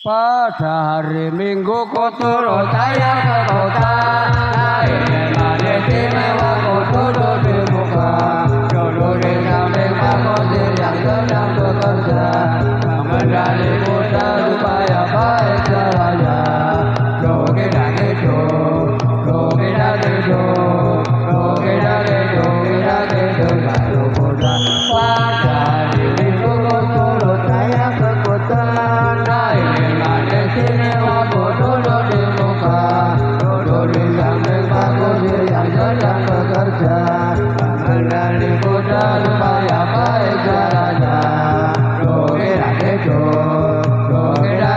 Pada hari Minggu ku turut saya ke kota. Ini manis istimewa ku duduk di muka. Duduk di samping Pak Kodir yang sedang bekerja. Mengendali kuda supaya baik jalannya. Kita gitu, kita gitu, kita gitu, kita gitu, lalu kuda. Pada hari Minggu ku turut saya ke kota. Ini manis istimewa ku duduk di muka. Duduk di samping Pak Kodir yang sedang bekerja. Mengendali kuda supaya baik jalannya. Kita gitu, kita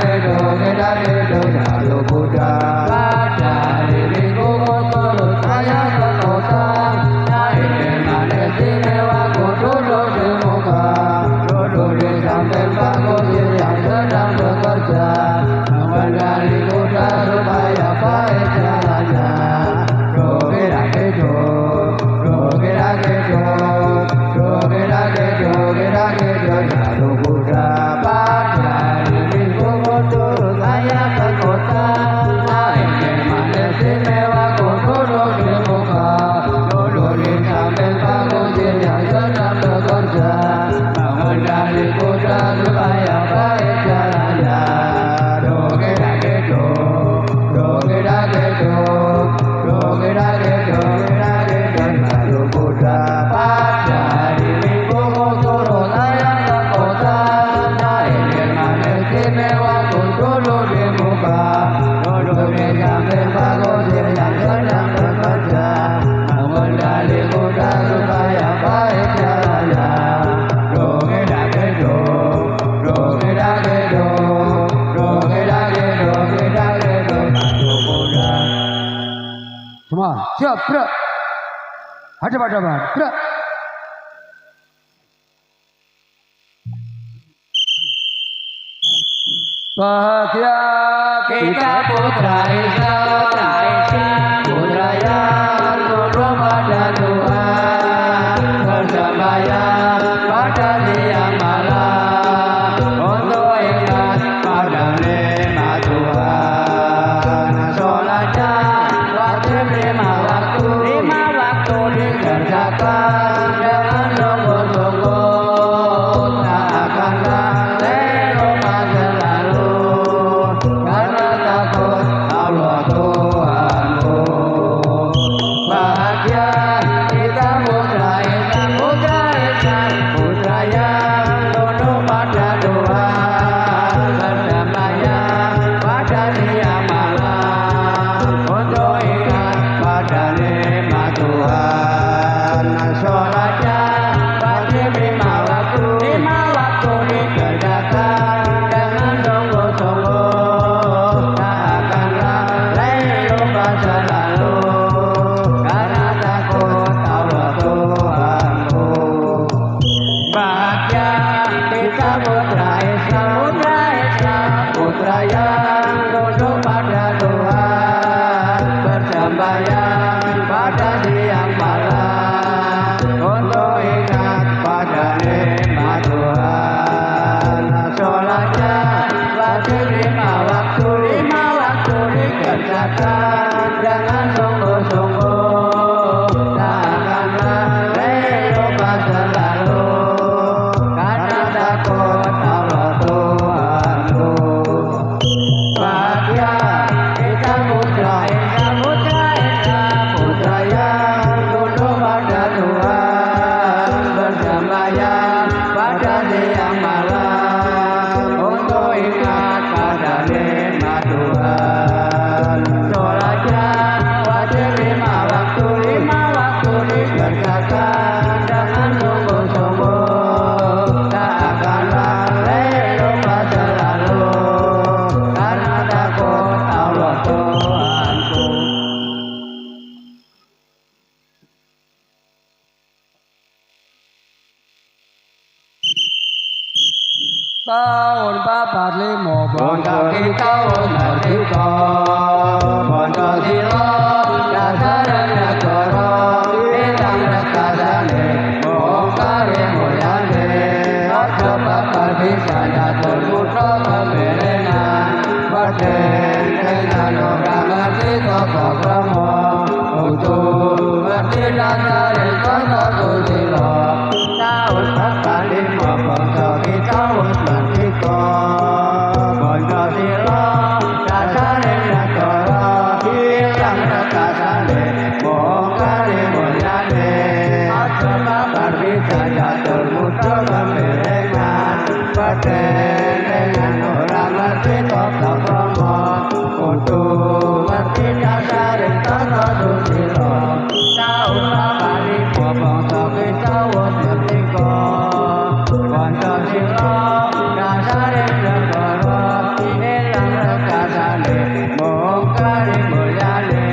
gitu, kita gitu, lalu kuda. Pada hari Minggu ku turut saya ke kota. Ini manis istimewa ku duduk di muka. Duduk di samping Pak Kodir yang sedang bekerja. Mengendali kuda supaya baik jalannya. Kita gitu, kita gitu, kita gitu, kita gitu, lalu kuda. Pada hari Minggu ku turut saya ke kota. Ini manis istimewa ku duduk di muka. Duduk di samping Pak Kodir yang sedang bekerja. Mengendali kuda supaya baik jalannya. Kita gitu, kita gitu, kita gitu, kita gitu, lalu kuda. Pada hari Minggu ku turut saya ke kota. Ini manis istimewa ku duduk di muka. Duduk di samping Pak Kodir yang sedang bekerja. Mengendali kuda supaya baik jalannya. Kita gitu, kita gitu, kita gitu, kita gitu, lalu kuda. Semua siap, gerak. Hadap, gerak. Bahagia kita putra Isa, putra yang tunduk pada Tuhan, bersembahyang pada siang malam untuk ingat pada nikmat Tuhan. Sholatnya wajib 5 waktu dikerjakan dengan sungguh-sungguh. Tak akan lalai lupa selalu karena takut Allah Tuhanku. Bahagia kita putra Isa, putra yang tunduk pada Tuhan, bersembahyang pada siang malam untuk ingat pada nikmat Tuhan. Sholatnya wajib 5 waktu dikerjakan dengan sungguh-sungguh. Tak akan lalai lupa selalu karena takut Allah Tuhanku. Bahagia kita putra Isa, putra yang tunduk pada Tuhan, bersembahyang pada siang malam untuk ingat pada nikmat Tuhan. Sholatnya wajib 5 waktu dikerjakan dengan sungguh-sungguh. Tak akan lalai lupa selalu karena takut Allah Tuhanku. Bahagia kita putra Isa, putra yang tunduk pada Tuhan, bersembahyang pada siang malam untuk ingat pada nikmat Tuhan. Sholatnya wajib 5 waktu dikerjakan dengan sungguh-sungguh. Tak akan lalai lupa selalu karena takut Allah Tuhanku. Tahun 45 bangsa kita merdeka, Pancasila dasar negara, bintang reksadane, bongkar mulyane, aja bakal bisa putra kebelengan Baden dengan orang ngerti toko krama Untuk ngerti dasari kata susilo Tahun sekali bangsa kita wis merdeka Pancasila dasare negara hilang rekasane bongkari mulyane aja kabar bisa jatuh muda kebelengan Baden dengan orang ngerti tata krama Untuk ngerti dasare kata susilo Tahun sekali bangsa kita wis merdeka Pancasila dasare negara hilang rekasane bongkari mulyane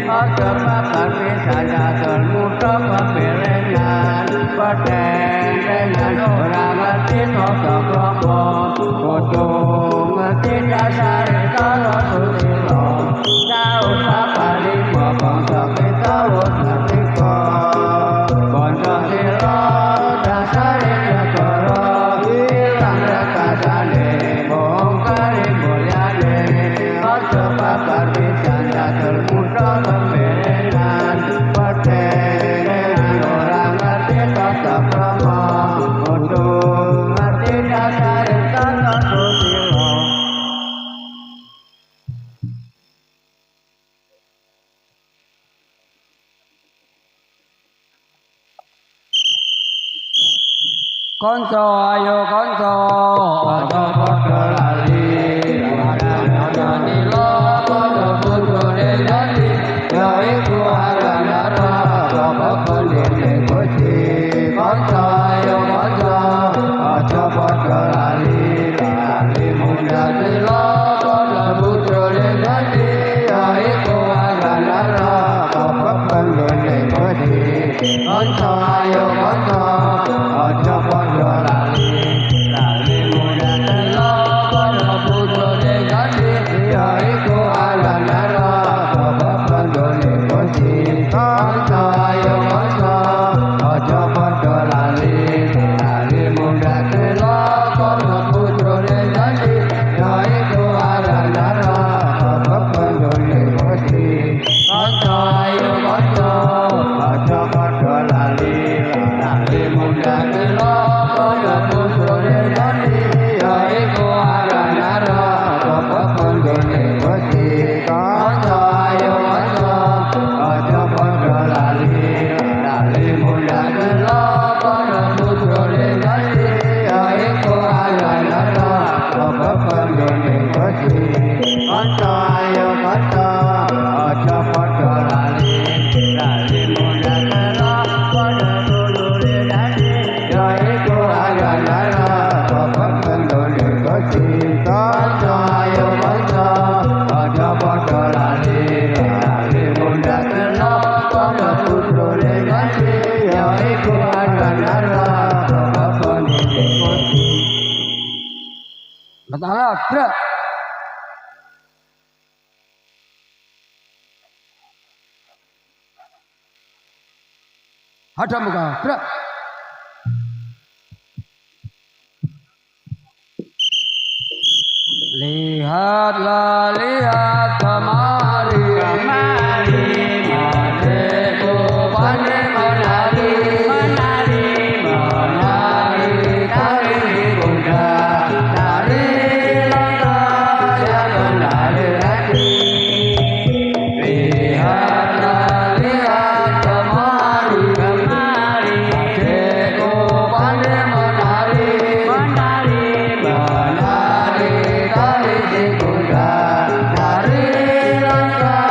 aja kabar bisa jatuh muda kebelengan Baden dengan orang ngerti tata krama Untuk ngerti dasare kata susilo Tahun sekali bangsa kita wis merdeka Pancasila dasare negara hilang rekasane bongkari mulyane aja kabar bisa jatuh muda kebelengan Baden dengan orang ngerti tata krama Untuk ngerti dasare kata susilo Konco ayo konco aja padha lali Wadani lo padha bojone dadi ya iku arana sapa pendene Gusti Konco ayo konco aja padha lali Wadani lo padha bojone dadi ya iku arana sapa pendene Gusti Konco ayo konco aja padha lali muda telo padha bojone gandhi ya iku alanara sapa pendene Gusti Konco ayo konco aja padha lali muda telo padha bojone gandhi ya iku alanara sapa pendene Gusti Konco ayo konco aja padha lali muda telo padha bojone gandhi ya iku alanara sapa pendene Gusti Konco ayo konco aja padha lali muda telo padha bojone gandhi ya iku alanara sapa pendene Gusti Konco ayo konco aja padha lali muda telo padha bojone gandhi ya iku alanara sapa pendene Gusti Konco ayo konco aja padha lali muda telo padha bojone gandhi ya iku alanara sapa pendene Gusti Betala brak Hadap muka brak Lihatlah lihat kemari adekku pandai menari tari bunda tari langkah yang menari hati lihatlah lihat kemari adekku pandai menari tari bunda tari langkah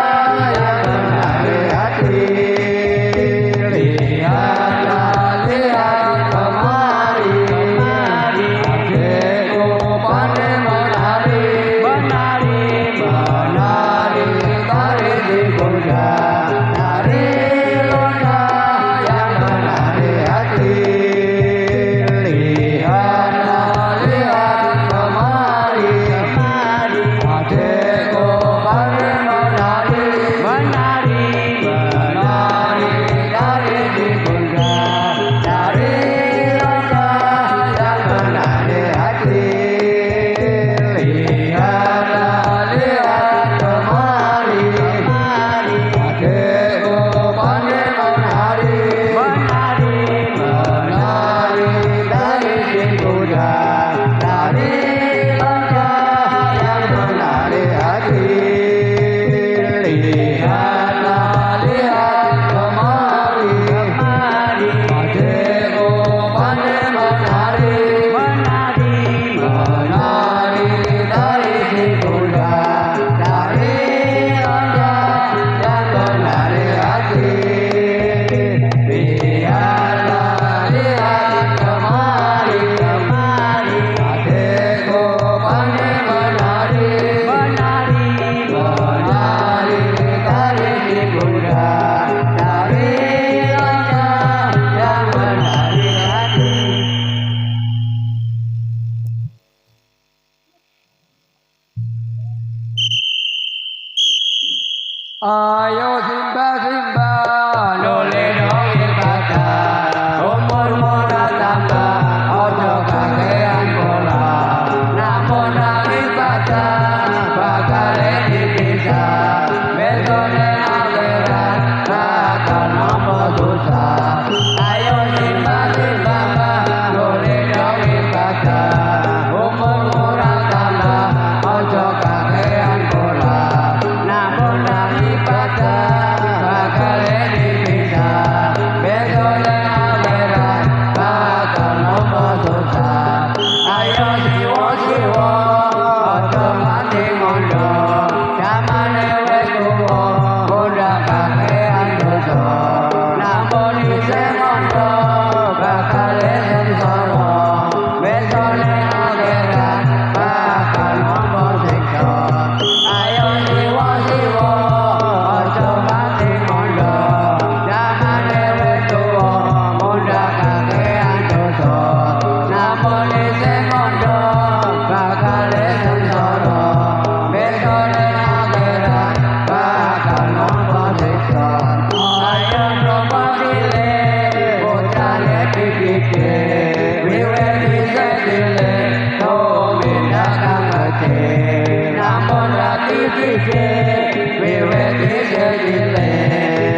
Ayo simba simba lole dong ibadah umur muda tambah ojo kakean pola namun nang ibadah bakal dipisah besone akhirat bakal nopo susah ayo simba simba lole dong ibadah umur muda tambah ojo kakean pola namun nang ibadah bakal dipisah besone akhirat bakal nopo susah ayo siwo siwo ojo mati mondo zamane wis tuwa ora kakean dosa namun isih mondo bakal sengsara besone akhirat bakal nopo siksa ayo siwo siwo ojo mati mondo zamane wis tuwa ora kakean dosa namun isih mondo bakal sengsara besone akhirat bakal nopo siksa ayo promosile bocale pipike wiwit bisa dile minda kang gede namun rati pike wiwit bisa dile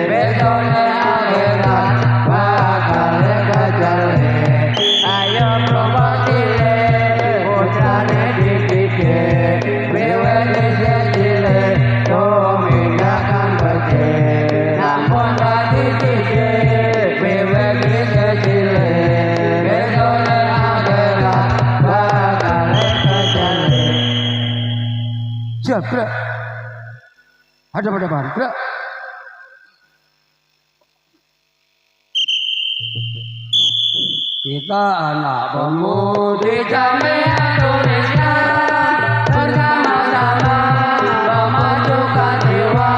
besone akhirat bakal kejale ayo promosile bocale pipike wiwit bisa dile minda kang gede namun rati pike wiwit bisa dile besone akhirat bakal kejale jabrak ada pada gerak kita anak pemudi Jambi Indonesia bersama-sama memajukan jiwa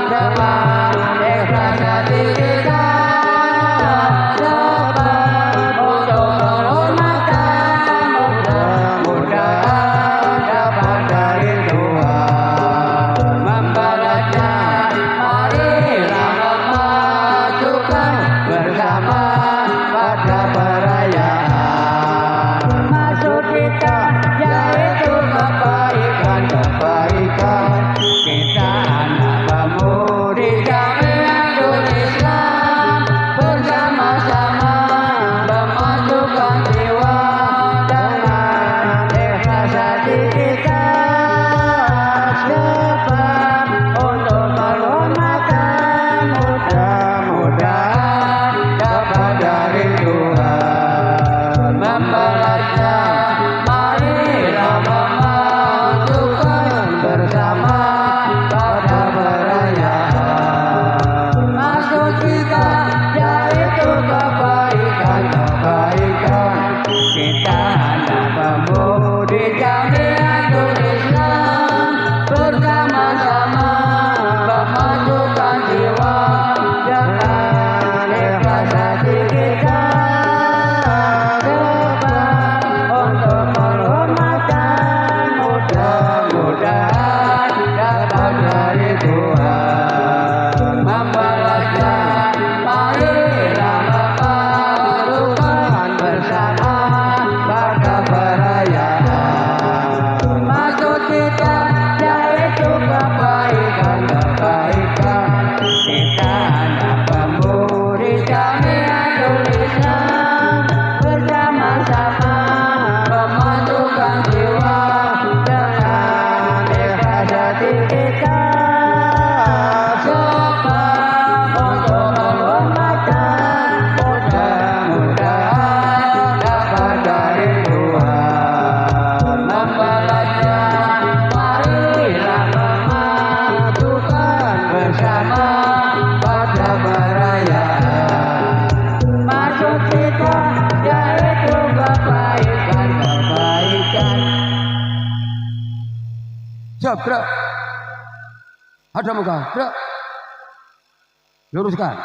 dengan ikhlas hati kita dapat untuk menghormatkan mudah-mudahan dapat dari Tuhan membalasnya marilah memajukan bersama pada perayaan maksud kita yaitu kebaikan kita anak pemudi Jambi Indonesia bersama-sama memajukan jiwa dengan ikhlas hati kita dapat untuk menghormatkan mudah-mudahan dapat dari Tuhan membalasnya marilah memajukan bersama pada perayaan maksud kita yaitu kebaikan kita anak pemudi Jambi Indonesia bersama-sama memajukan jiwa dengan ikhlas hati kita dapat untuk menghormatkan mudah-mudahan dapat dari Tuhan membalasnya marilah memajukan bersama pada perayaan maksud kita yaitu kebaikan kita anak pemudi Jambi Indonesia bersama-sama memajukan jiwa dengan ikhlas hati kita dapat untuk menghormatkan mudah-mudahan dapat dari Tuhan membalasnya marilah memajukan bersama pada perayaan maksud kita yaitu kebaikan jabrak ada muka gerak luruskan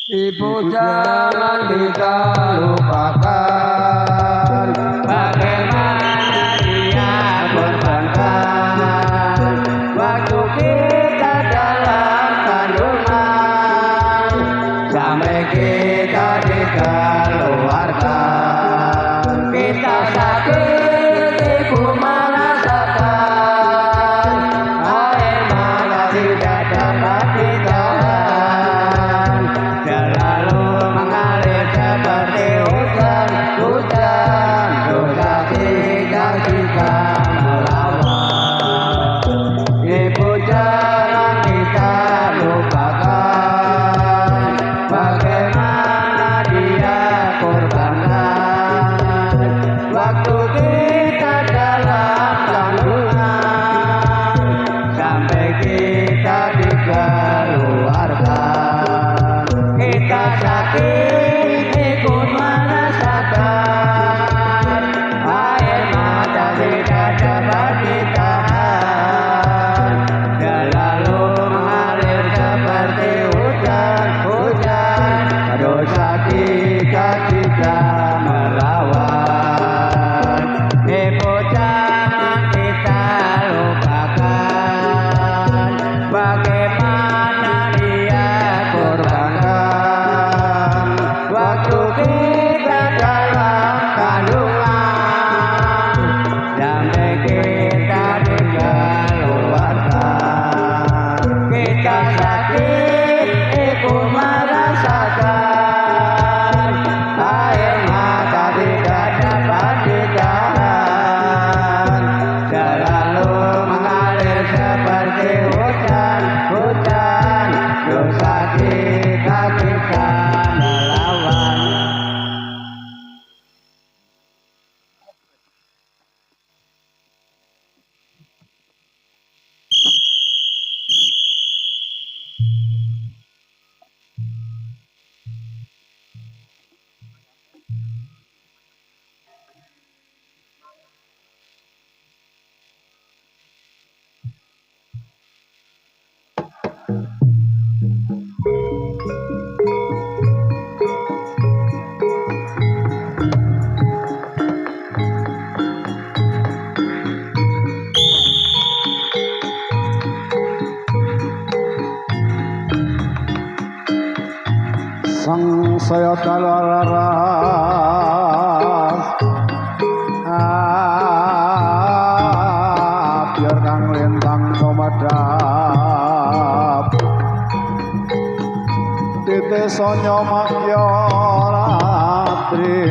Ibu jangan kita lupakan bagaimana kita dikeluarkan, kita sakit ibu merasakan, air mata tidak dapat ditahan, selalu mengalir seperti hujan, hujan, dosa tidak kita melawan. Ibu jangan kita lupakan, bagaimana dia korbankan waktu kita dalam kandungan, sampai kita dikeluarkan. Kita sakit ikut merasakan, air mata tidak dapat ditahan, selalu mengalir seperti hujan, hujan, dosa kita melawan. Ibu jangan kita lupakan, bagaimana dia korbankan waktu kita dalam kandungan, sampai kita dikeluarkan. Kita sakit ibu merasakan, air mata tidak dapat ditahan, selalu mengalir seperti hujan, hujan, dosa kita melawan. Sang saya kalaras biar kang lintang komadap tite sonyo makya ratri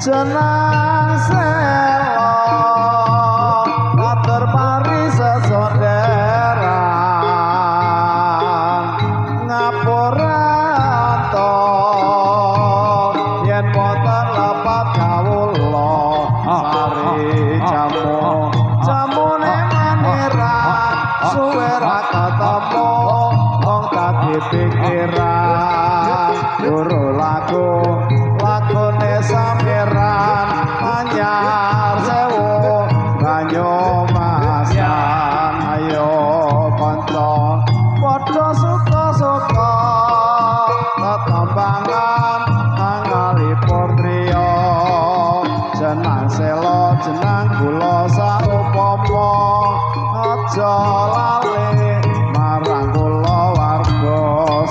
jenang selo matur pari sesonderan ngapuran to yen wonten lepat kawula sari jamune maniran suwe ra ketemu wong dadi pikiran guru lagu lagune samperan anyar sewu banyu masan ayo kanca padha suka-suka tetambangan angalipun triya jenang selo jenang kula saupama aja lali marang kula warga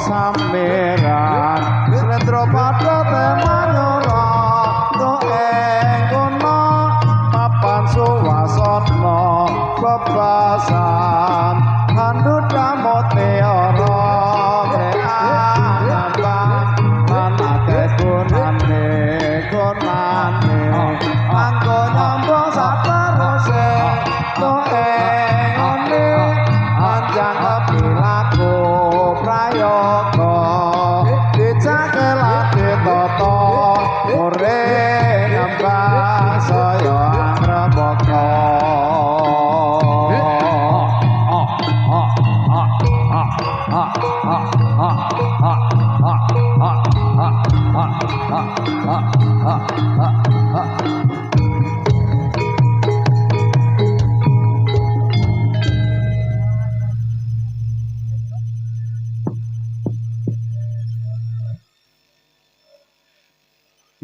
samperan slendra padha temanyora suwasana bebasan handut damote ora kreaban manake gunane anggo nyambung sateruse toe ngene anjang kepilaku prayoga dicakel ati tata urip nyembah saya ngrembaka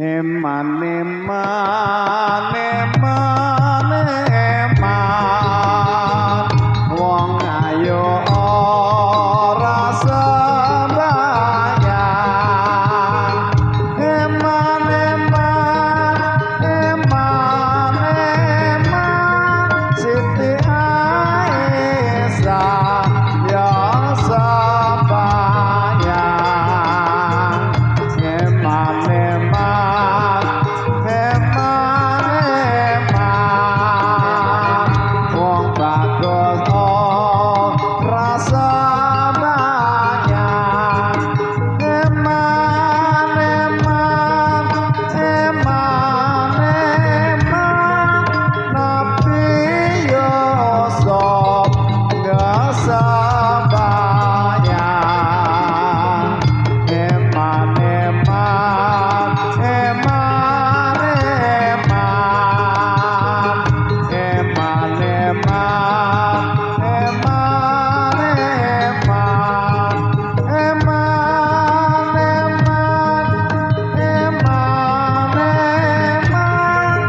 eman eman eman eman wong ayo ora sembahyang eman eman eman eman Siti Aisyah ya sembahyang eman eman eman eman wong bagus ora sembahyang eman eman eman eman Nabi Yusuf nggak sembahyang eman eman eman eman eman eman eman eman eman eman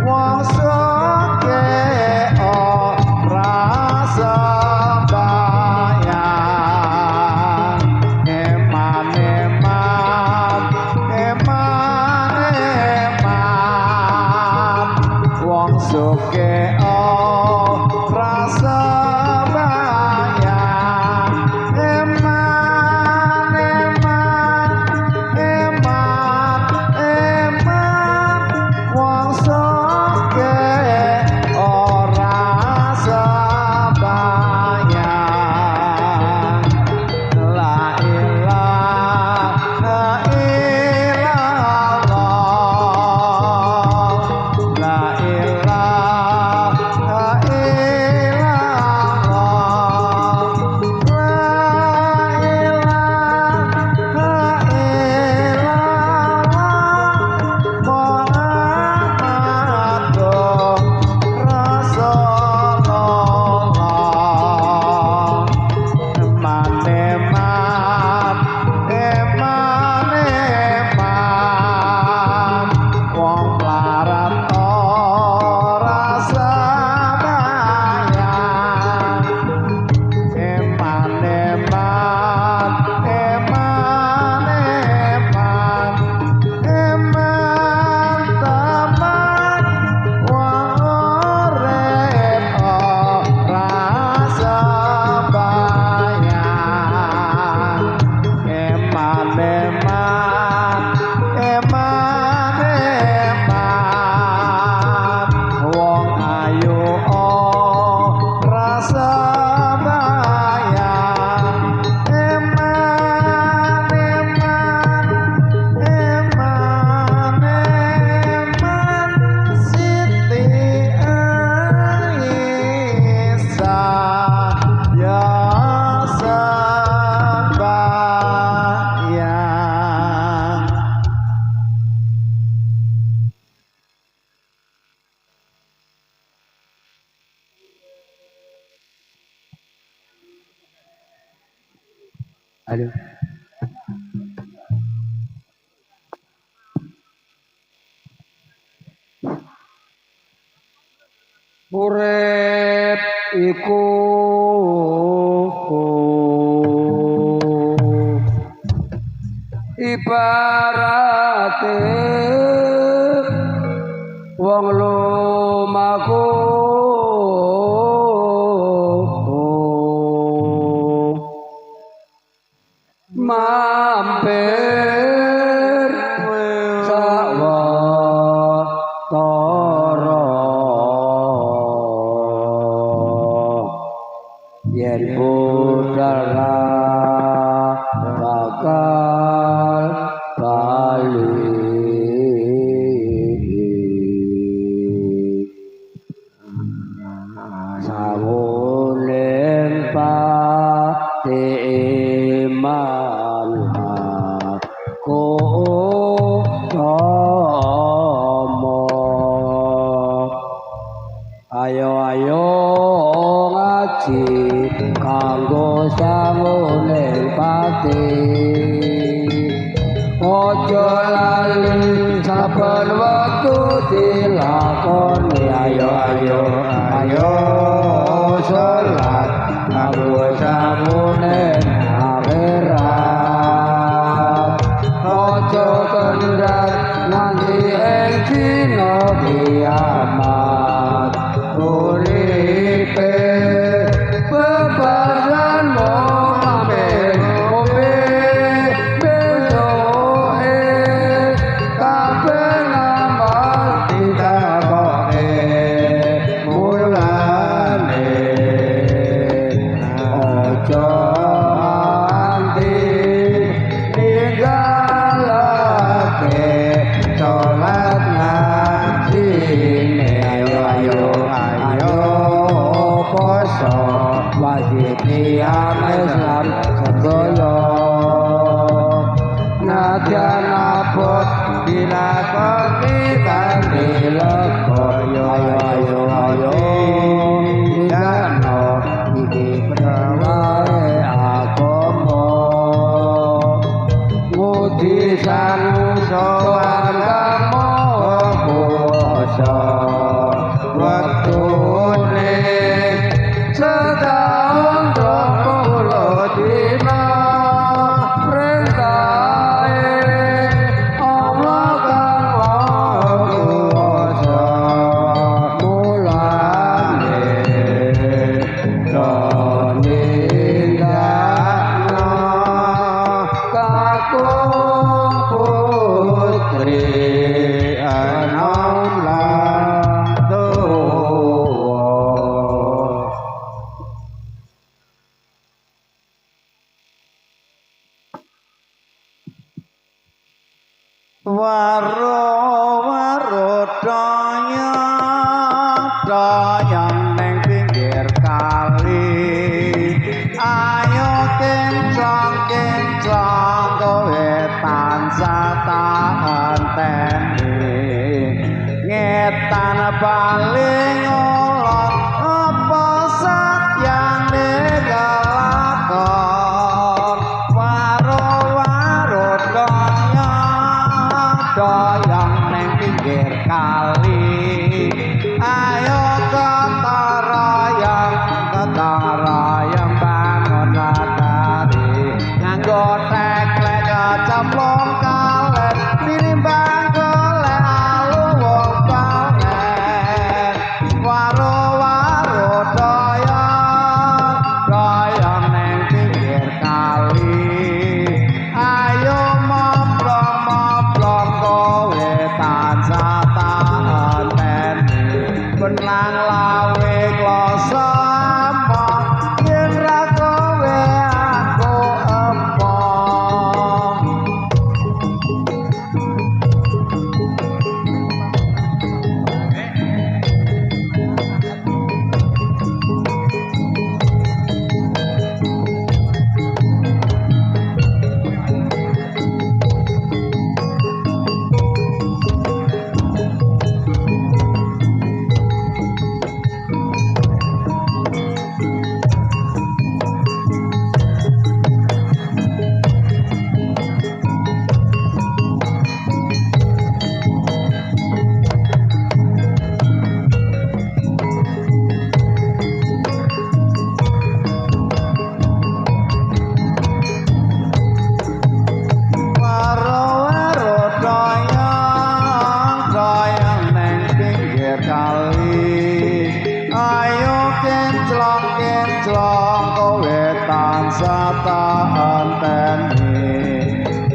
wong sugih ora sembahyang eman eman eman eman wong sugih ora sembahyang eman eman eman wong sugih ora sembahyang la ilaha illallah la ilaha Aduh. Urip iku ibarate wong lumaku mampir sawetara yen budal bakal bali sawuning pati iman aku tomo ayo ayo ngaji kanggo sanguning pati ojo lali saben wektu dilakoni ayo ayo ayo salat kanggo samune akhirat ojo kendar nganti ing dina kiamat uripe bebaran mung ambil ngombe besoke kabeh ngamal ditakoke mulane ojo anti ninggalake sholat ngajine ayo ayo ayo poso wajib tiang Islam sedaya nadyan abot dilakoni kanthi lega ayo ayo ayo dano iki perwae agama ngudi sanusa agama puasa wektune setahun 20 dina perintahe Allah kang maha kuwasa mulane nindakno kakung putri anom lan tuwa. Waro dayang neng pinggir kali ayo kencang kowe tansah anteni ngetan paling olot apa satyane kelakon waro dayang neng pinggir kali ayo ketarayang bangun matahari nganggo teklek kecemplung kalet tinimbang golek alu wong banget waro dayang neng pinggir kali ayo moplong kowe tansah anteni benang lawe kloso among yen ra kowe aku empong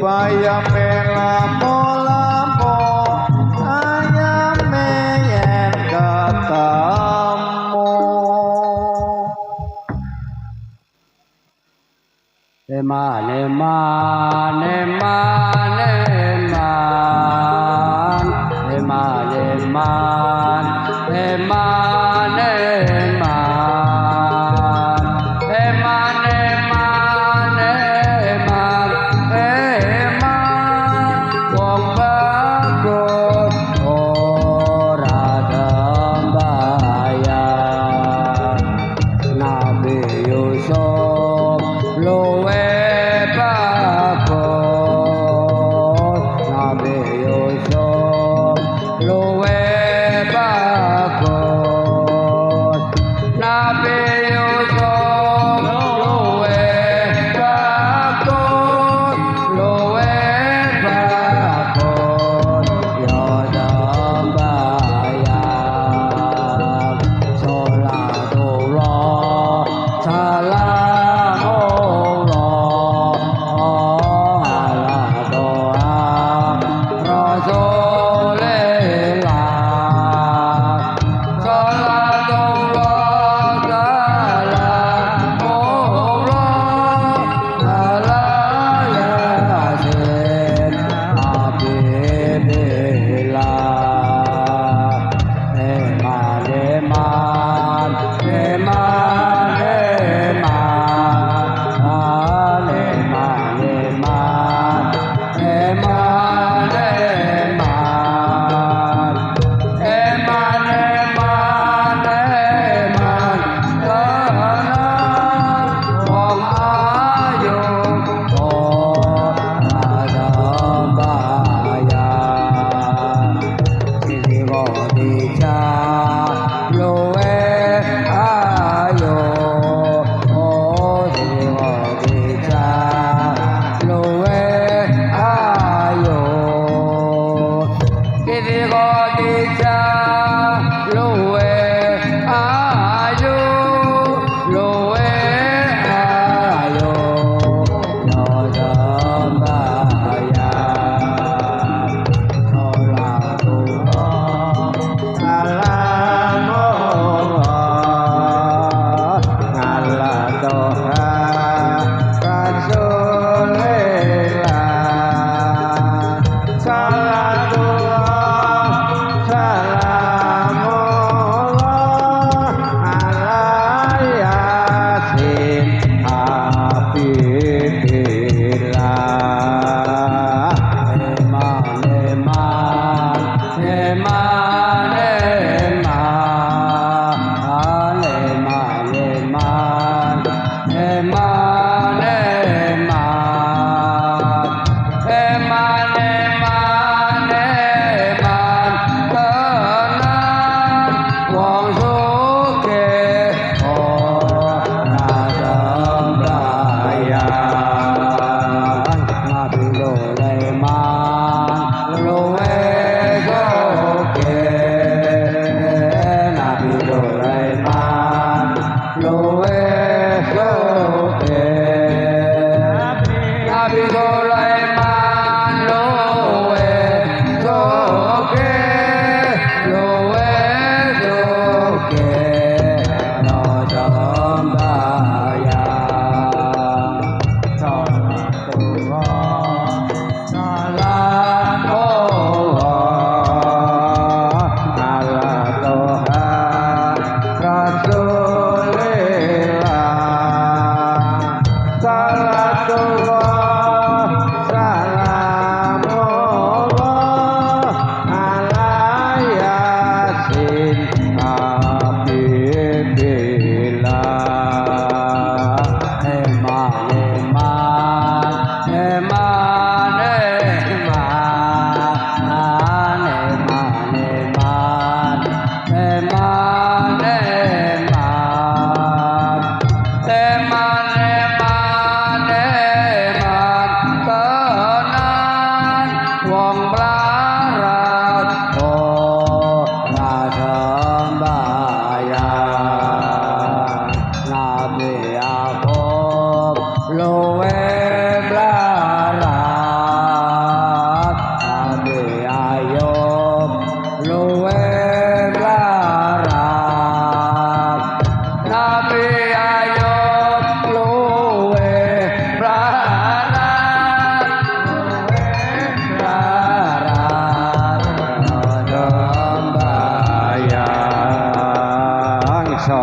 ayame lampu ayame yen ketemu eman eman eman eman eman eman eman eman eman eman eman wong bagus ora tembayang Nabi Yusuf luwe bagus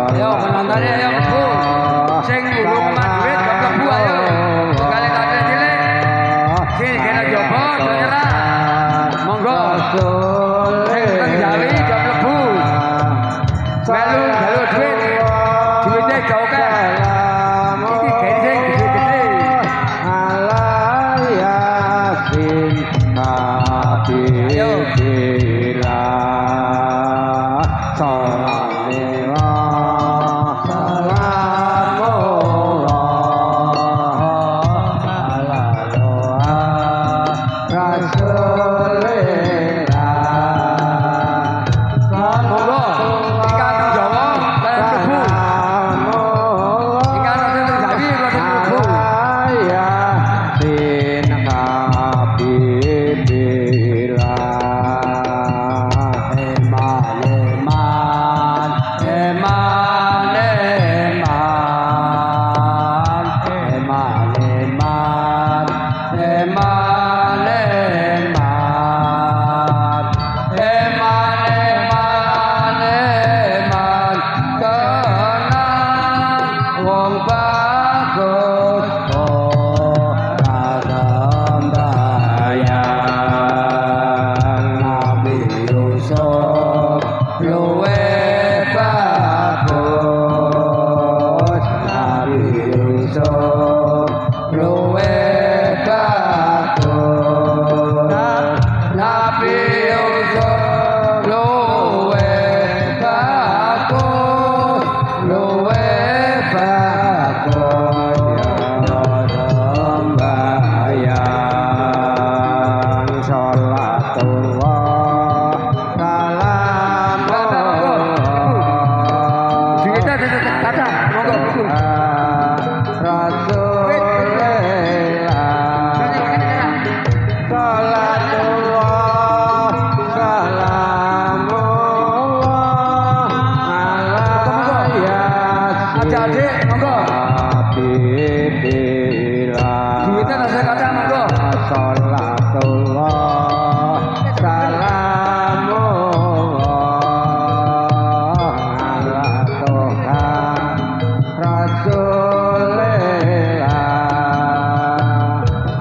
Ayo penonton ayo mlebu. Sing urung eman duit gak mlebu ayo. Kali kate cilik. Sing kena jopo do nyerah. Monggo. Sing teng Jawi gak mlebu. Melu jalur duit. Duitnya gak oke. Iki gawe sing gede-gede. Alayasin habibila salamullah salamullah ala doa rasulillah. Monggo. Ingkang teng Jawa lan mlebu. Ingkang teng Jawi lan mlebu. Ayasin habibila Adik, monggo. Duitnya tasih kaca monggo. Salatullah salamullah ala toha rasulillah.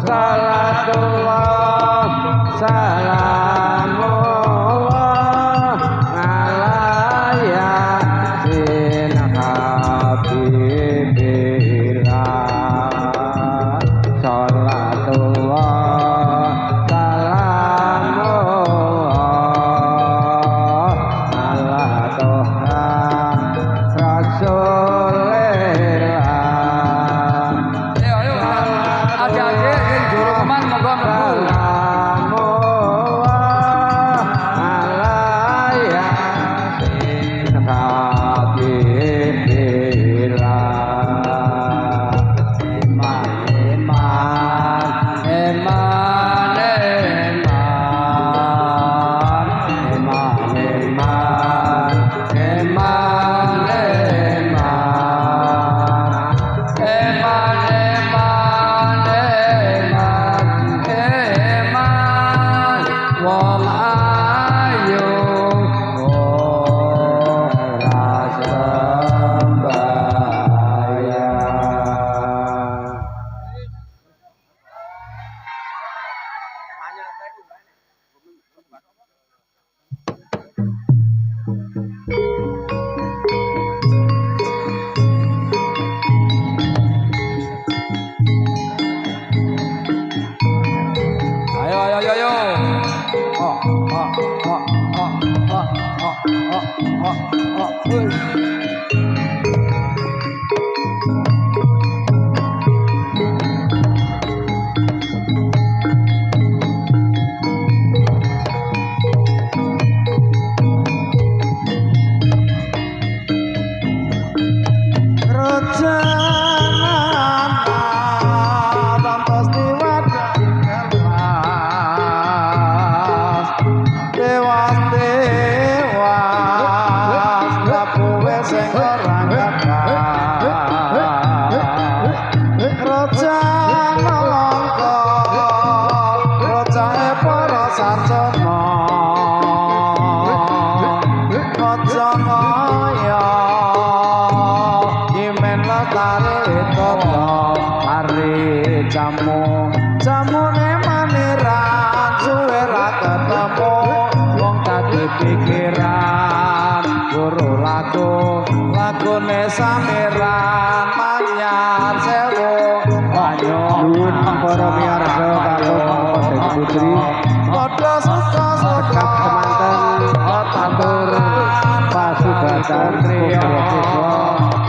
Salatullah salamullah ala yasin habibila salatullah salamullah ala toha rasulillah. Ayo ayo. Adik-adik sing durung keman monggo mlebu. Salamullah ala yasin habibila Wong ayu ora sembahyang. Ayo ayo ayo ayo. Sarjana Raja Maya jamu jamune maniran suwe ra ketemu wong dadi pikiran guru lagune samiran manyar sewu banyu nuwun para miyarsa kagem putri padha suka semanten atur pasugatan siswa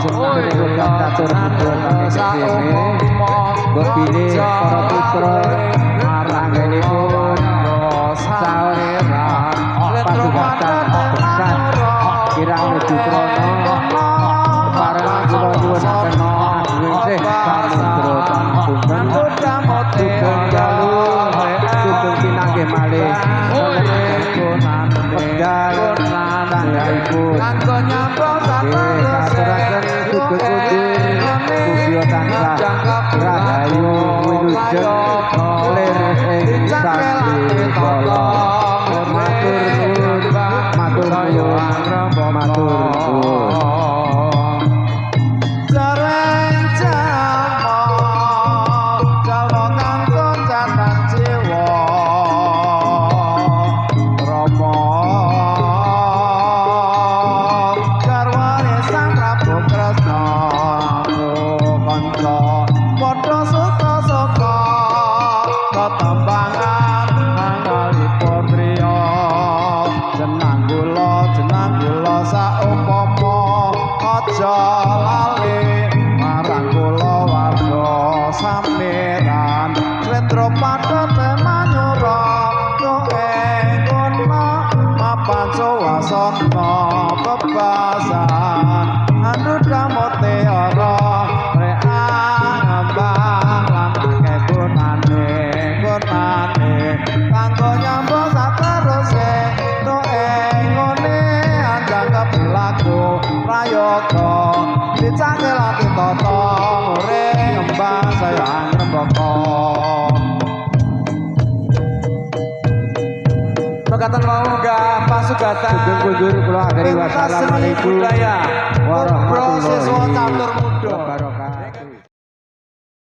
jenengan atur kene bepilih para putra maranggenipun saweran pasugatan besar kirang nuju krana parang kula nyuwunaken asih samudra pangapunten sugeng dalu sugeng pinanggih malih pedal tanggaipun kanggo nyambung saturaken sugeng kunjung mugia tansah rahayu wilujeng lir ing sandi kala matur nuwun sareng jama jalma kanggo catat jiwa rama garwane sang Prabu Kresna kanca padha suka-suka tetembangan anggalipun priya jenang kula saumpama aja lali marang kula warga samiran retro padha manyura kono mapan suwasana bebasan anu damote ora reang ngembang lan akeh gunane kanggo nyambung sateruse ngone andang keberlaku prayoga dicangkel ati tata ore ngembang saya ngrembaka Pegatan mau enggak pasugatan sugeng kunjur kula akhiri wassalamualaikum warahmatullahi